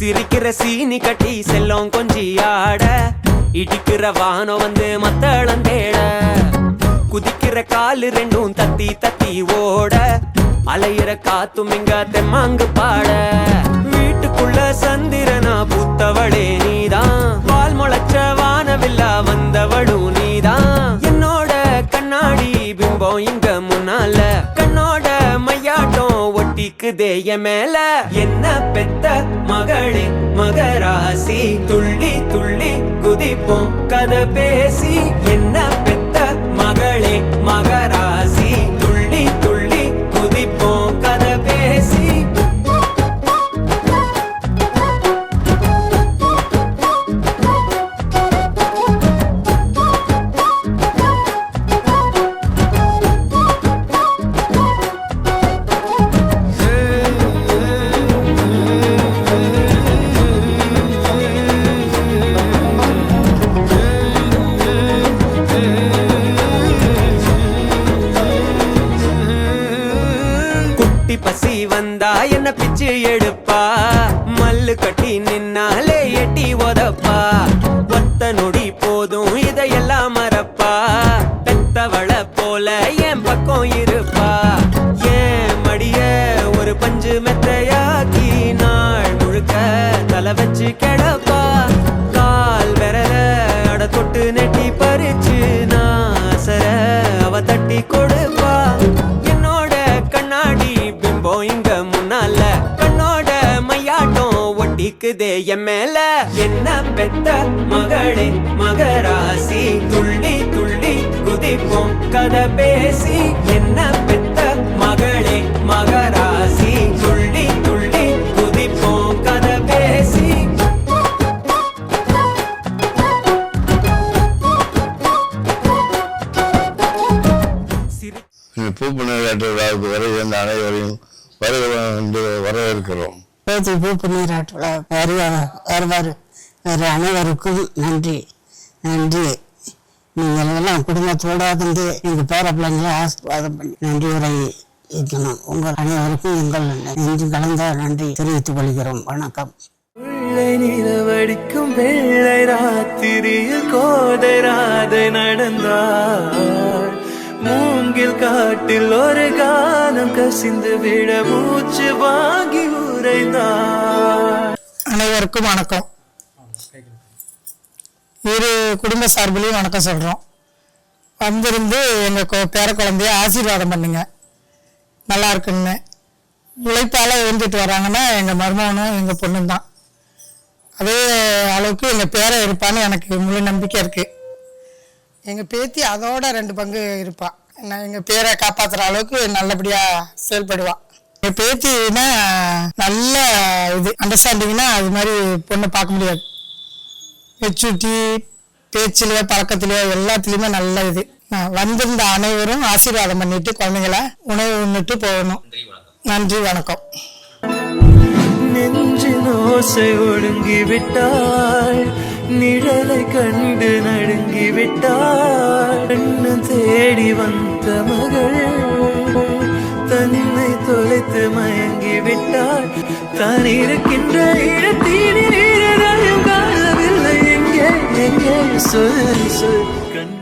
சிரிக்கிற சீனி கட்டி செல்லம் கொஞ்சி ஆட, இடிக்கிற வானம் வந்து மத்தளம் தேட, குதிக்கிற காலு ரெண்டும் தத்தி தத்தி ஓட, அலையிற காத்தும் இங்க தெம்மாங்கு பாட. வீட்டுக்குள்ள சந்திரனா பூத்தவளே நீதான், பால் முளைச்ச வானவில்லா வந்தவளும் நீதான். என்னோட கண்ணாடி பிம்பம் இங்க முன்னால, கண்ணோட மையாட்டம் ஒட்டிக்குதே என் மேல. என்ன பெத்த மகளே மகராசி, துள்ளி துள்ளி குதிப்போம் கதை பேசி. என்ன பெத்த மகளே மகராசி, துள்ளி துள்ளி குதிப்போம் கதை பேசி. பசி வந்தா என்ன பிச்சு எடுப்பா, மல்லு கட்டி நின்னாலே எட்டி உதப்பா. ஒத்த நொடி போதும் இதையெல்லாம் மறப்பா, பெத்தவள போல என் பக்கம் இருப்பா. ஏன் மடிய ஒரு பஞ்சு மெத்தையாக்கி நாள் முழுக்க தலை வச்சு கிடப்பா. கால் விரல அட தொட்டு நெட்டி பறிச்சு நாசர அவ தட்டி கொடுப்பா. என்னோட கண்ணாடி இங்க முன்னால, கண்ணோட மையாட்டம் ஒட்டிக்குதே என் மேல. என்ன பெத்த மகளே மகராசி, துள்ளி துள்ளி குதிப்போம் கதை பேசி. என்ன பெத்த மகளே மகராசி, துள்ளி துள்ளி குதிப்போம் கதை பேசி. பூப்புநீராட்டு வரை இருந்த அனைவரையும் வரவேற்கிறோம். பூப்புநீராட்டு வருவார் அனைவருக்கும் நன்றி. நன்றி. நீங்கள் எல்லாம் குடும்பத்தோட வந்து எங்கள் பேர பிள்ளைங்களை ஆசீர்வாதம் பண்ணி நன்றி உரை இருக்கணும். உங்கள் அனைவருக்கும் எங்கள் நெஞ்சு கலந்த நன்றி தெரிவித்துக் கொள்கிறோம். வணக்கம். வெள்ளை நிலவடிக்கும் வெள்ளை ராத்திரியில் கோதை ராதை நடந்தார். மூங்கில் காட்டில் ஒரு காலம் கசிந்து விட மூச்சு வாங்கி உரைந்தார். அனைவருக்கும் வணக்கம். இரு குடும்ப சார்பிலையும் வணக்கம் சொல்கிறோம். வந்திருந்து எங்கள் பேர குழந்தைய ஆசீர்வாதம் பண்ணுங்க, நல்லா இருக்குன்னு. உழைப்பால் எழுந்துட்டு வராங்கன்னா எங்கள் மருமகனும் எங்கள் பொண்ணும் தான். அதே அளவுக்கு எங்கள் பேரை இருப்பான்னு எனக்கு முழு நம்பிக்கை இருக்குது. எங்கள் பேத்தி அதோட 2 பங்கு இருப்பாள். நான் எங்கள் பேரை காப்பாற்றுற அளவுக்கு நல்லபடியாக செயல்படுவாள். எங்கள் பேத்தினா நல்ல இது அண்டர்ஸ்டாண்டிங்னா அது மாதிரி பொண்ணை பார்க்க முடியாது. மெச்சூரிட்டி, பேச்சிலேயோ பழக்கத்திலேயோ எல்லாத்துலேயுமே நல்ல இது. வந்திருந்த அனைவரும் ஆசீர்வாதம் பண்ணிட்டு குழந்தைங்கள உணவு உண்ணிட்டு போகணும். நன்றி, வணக்கம். நெஞ்சின் ஓசை ஒடுங்கி விட்டாள், நிழலை கண்டு நடுங்கி விட்டாள். தேடி வந்த மகள் தன்னை தொலைத்து மயங்கி விட்டாள். தான் இருக்கின்ற இடத்திலும் காணவில்லை. எங்கே எங்கே சொல் சொல் கண்ணை.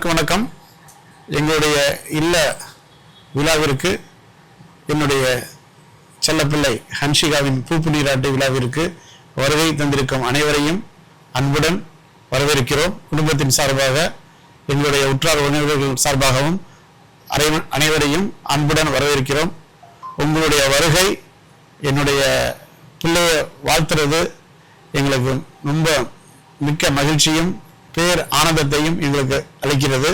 வணக்கம். எங்களுடைய இல்ல விழாவிற்கு என்னுடைய செல்லப்பிள்ளை ஹன்ஷிகாவின் பூப்பு நீராட்டு விழாவிற்கு வருகை தந்திருக்கும் அனைவரையும் அன்புடன் வரவேற்கிறோம். குடும்பத்தின் சார்பாக எங்களுடைய உற்றார் உறவினர்கள் சார்பாகவும் அனைவரையும் அன்புடன் வரவேற்கிறோம். உங்களுடைய வருகை என்னுடைய பிள்ளையை வாழ்த்துறது எங்களுக்கு ரொம்ப மிக்க மகிழ்ச்சியும் பேர் ஆனந்தத்தையும் எங்களுக்கு அளிக்கிறது.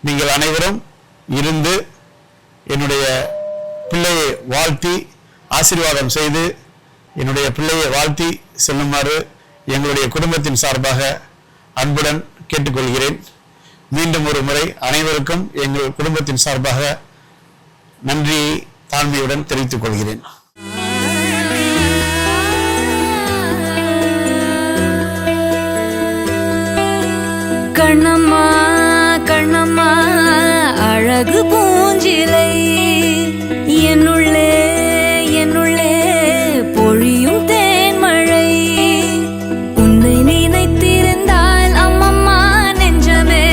நீங்கள் அனைவரும் இருந்து என்னுடைய பிள்ளையை வாழ்த்தி ஆசீர்வாதம் செய்து என்னுடைய பிள்ளையை வாழ்த்தி செல்லுமாறு எங்களுடைய குடும்பத்தின் சார்பாக அன்புடன் கேட்டுக்கொள்கிறேன். மீண்டும் ஒரு முறை அனைவருக்கும் எங்கள் குடும்பத்தின் சார்பாக நன்றியை தாழ்மையுடன் தெரிவித்துக் கொள்கிறேன். கண்ணம்மா கண்ணம்மா அழகு பூஞ்சிலை என்னுள்ளே என்னுள்ளே பொழியும் தேன்மழை உன்னை நினைத்திருந்தால் அம்மம்மா நெஞ்சமே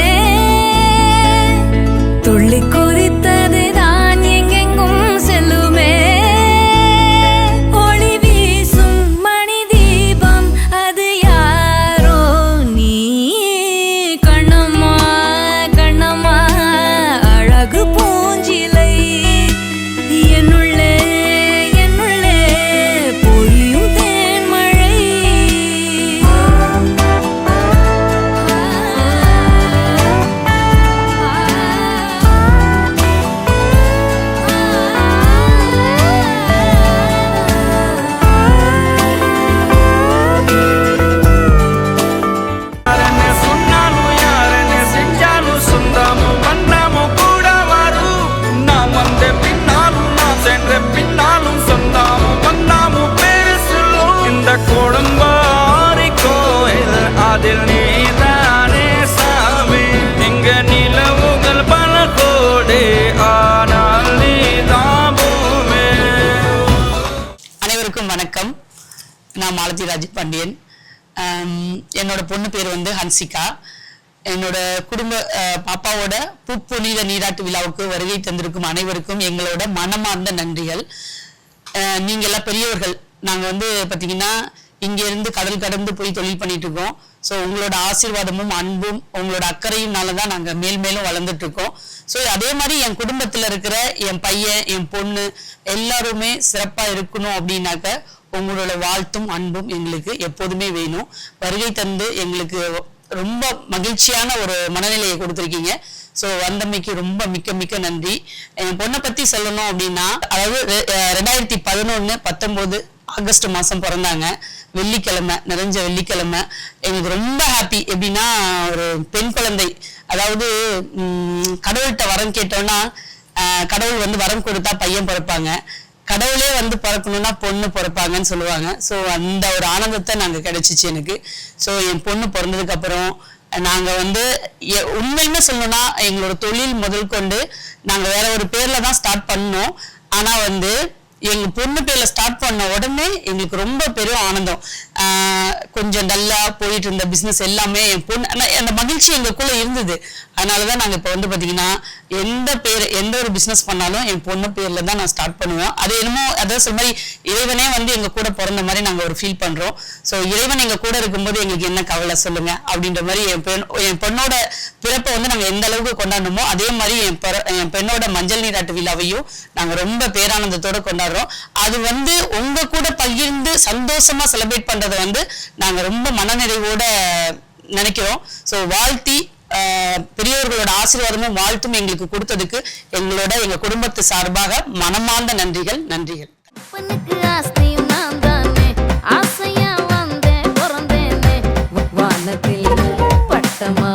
துள்ளி கொதித்தது தான் எங்கெங்கும் செல்லுமே ஒளி வீசும் மணி தீபம் அது யாரோ நீ கண்ணம்மா கண்ணம்மா அழகு பூஞ்சிலை என்னுள்ளே என்னுள்ளே பொழியும் தேன்மழை யாரன்னு சொன்னாலும் யாரன்னு செஞ்சாலும் சொந்தமும் வண்ணமும் கூட வரும். நான் வந்த பின்னாலும் நான் சென்ற பின்னாலும் சொந்தமும் வண்ணமும் பேரு சொல்லும். இந்த கொடும்பாரி கோயில் அதில் நீதானே சாமி. இங்க நிலவுகள் பல கோடி ஆனால் நீதான் பூமி. அனைவருக்கும் வணக்கம். நான் மாலதி ராஜபாண்டியன். என்னோட பொண்ணு பேர் வந்து ஹன்சிகா. என்னோட குடும்ப பாப்பாவோட புப்புனித நீராட்டு விழாவுக்கு வருகை தந்திருக்கும் அனைவருக்கும் எங்களோட மனமார்ந்த நன்றிகள். நீங்க எல்லாம் பெரியவர்கள். நாங்க வந்து பாத்தீங்கன்னா இங்க இருந்து கடல் கடந்து போய் தொழில் பண்ணிட்டு இருக்கோம். ஸோ உங்களோட ஆசீர்வாதமும் அன்பும் உங்களோட அக்கறையும்னாலதான் நாங்க மேல் மேலும் வளர்ந்துட்டு இருக்கோம். ஸோ அதே மாதிரி என் குடும்பத்துல இருக்கிற என் பையன் என் பொண்ணு எல்லாருமே சிறப்பா இருக்கணும் அப்படின்னாக்க உங்களோட வாழ்த்தும் அன்பும் எங்களுக்கு எப்போதுமே வேணும். வருகை தந்து எங்களுக்கு ரொம்ப மகிழ்ச்சியான ஒரு மனநிலையை கொடுத்துருக்கீங்க. ஸோ வந்தமைக்கு ரொம்ப மிக்க மிக்க நன்றி. என் பொண்ணை பத்தி சொல்லணும் அப்படின்னா, அதாவது 2011-19 ஆகஸ்ட் மாசம் பிறந்தாங்க. வெள்ளிக்கிழமை, நிறைஞ்ச வெள்ளிக்கிழமை. எனக்கு ரொம்ப ஹாப்பி. எப்படின்னா, ஒரு பெண் குழந்தை, அதாவது கடவுள்கிட்ட வரம் கேட்டோம்னா கடவுள் வந்து வரம் கொடுத்தா பையன் பிறப்பாங்க, கடவுளே வந்து பிறக்கணும்னா பொண்ணு பிறப்பாங்கன்னு சொல்லுவாங்க. ஸோ அந்த ஒரு ஆனந்தத்தை நாங்கள் கிடைச்சிச்சு எனக்கு. ஸோ என் பொண்ணு பிறந்ததுக்கு அப்புறம் நாங்க வந்து உண்மையுமே சொல்லணும்னா எங்களோட தொழில் முதல் கொண்டு நாங்க வேற ஒரு பேர்ல தான் ஸ்டார்ட் பண்ணோம். ஆனா வந்து எங்க பொண்ணு பேர்ல ஸ்டார்ட் பண்ண உடனே எங்களுக்கு ரொம்ப பெரும் ஆனந்தம். கொஞ்சம் டல்லா போயிட்டு இருந்த பிசினஸ் எல்லாமே என் பொண்ணு அந்த மகிழ்ச்சி எங்களுக்குள்ள இருந்தது. அதனாலதான் நாங்க இப்ப வந்து பாத்தீங்கன்னா எந்த ஒரு பிசினஸ் பண்ணாலும் என் பொண்ணு பேர்ல தான் நான் ஸ்டார்ட் பண்ணுவேன். அது என்னமோ அதாவது சொல்ற மாதிரி இறைவனே வந்து எங்க கூட பிறந்த மாதிரி நாங்க ஒரு ஃபீல் பண்றோம். ஸோ இறைவன் எங்க கூட இருக்கும்போது எங்களுக்கு என்ன கவலை சொல்லுங்க அப்படின்ற மாதிரி என் பொண்ணோட பிறப்பை வந்து நாங்க எந்த அளவுக்கு கொண்டாடணுமோ அதே மாதிரி என் பெண்ணோட மஞ்சள் நீராட்டு விழாவையும் நாங்க ரொம்ப பேரானந்தத்தோட கொண்டாடுறோம். அது வந்து உங்க கூட பகிர்ந்து சந்தோஷமா செலிப்ரேட் பண்றதை வந்து நாங்க ரொம்ப மனநிறைவோட நினைக்கிறோம். ஸோ வாழ்த்தி பெரியவர்களோட ஆசீர்வாதமும் வாழ்த்தும் எங்களுக்கு கொடுத்ததுக்கு எங்க குடும்பத்து சார்பாக மனமார்ந்த நன்றிகள். ஆஸ்தியும் நான் தானே ஆசையா வந்தேன் பிறந்தேனே வானத்தில் பட்டமா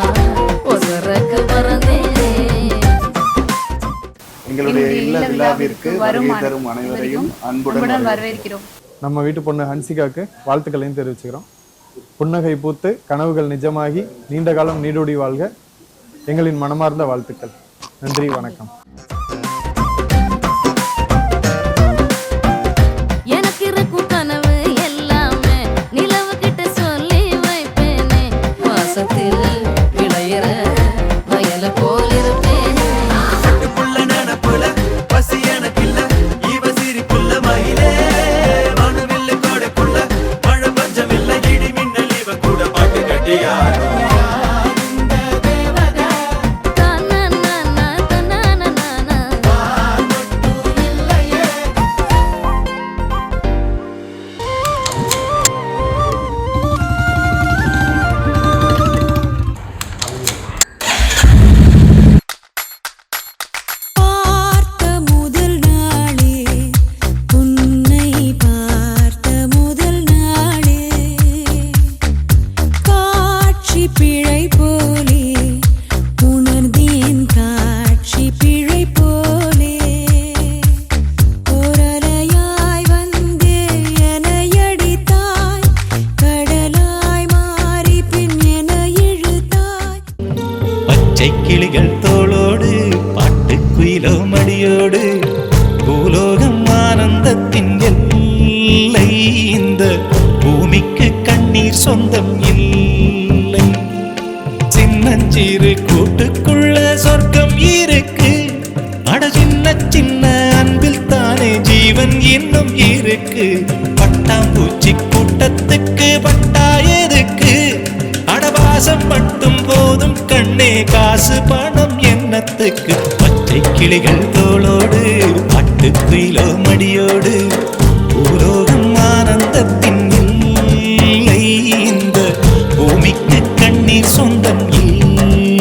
ஒசரக்கு பறந்தேனே. எங்களுடைய இல்ல விழாவிற்கு வருகை தரும் அனைவரையும் அன்புடன் வரவேற்கிறோம். நம்ம வீட்டு பொண்ணு ஹன்சிகாவுக்கு வாழ்த்துக்களையும் தெரிவிச்சுக்கிறோம். புன்னகை பூத்து கனவுகள் நிஜமாகி நீண்ட காலம் நீடூடி வாழ்க எங்களின் மனமார்ந்த வாழ்த்துக்கள். நன்றி, வணக்கம். எனக்கு இருக்கும் கனவு எல்லாமே நிலவு கிட்ட சொல்லி வைப்பேனே வாசத்தில் விளையிற வயல போல் இருப்பேன். நெனப்புல பசி எனக்கு இல்ல இவ சிரிப்புள்ள மயிலே பாசம் மட்டும் போதும் கண்ணே, காசு பணம் எண்ணத்துக்கு. பச்சை கிளிகள் தோளோடு பட்டுக்குயிலோ மடியோடு, பூலோகம் ஆனந்தத்தின் இல்லை. இந்த பூமிக்கு கண்ணீர் சொந்தம் இல்லை.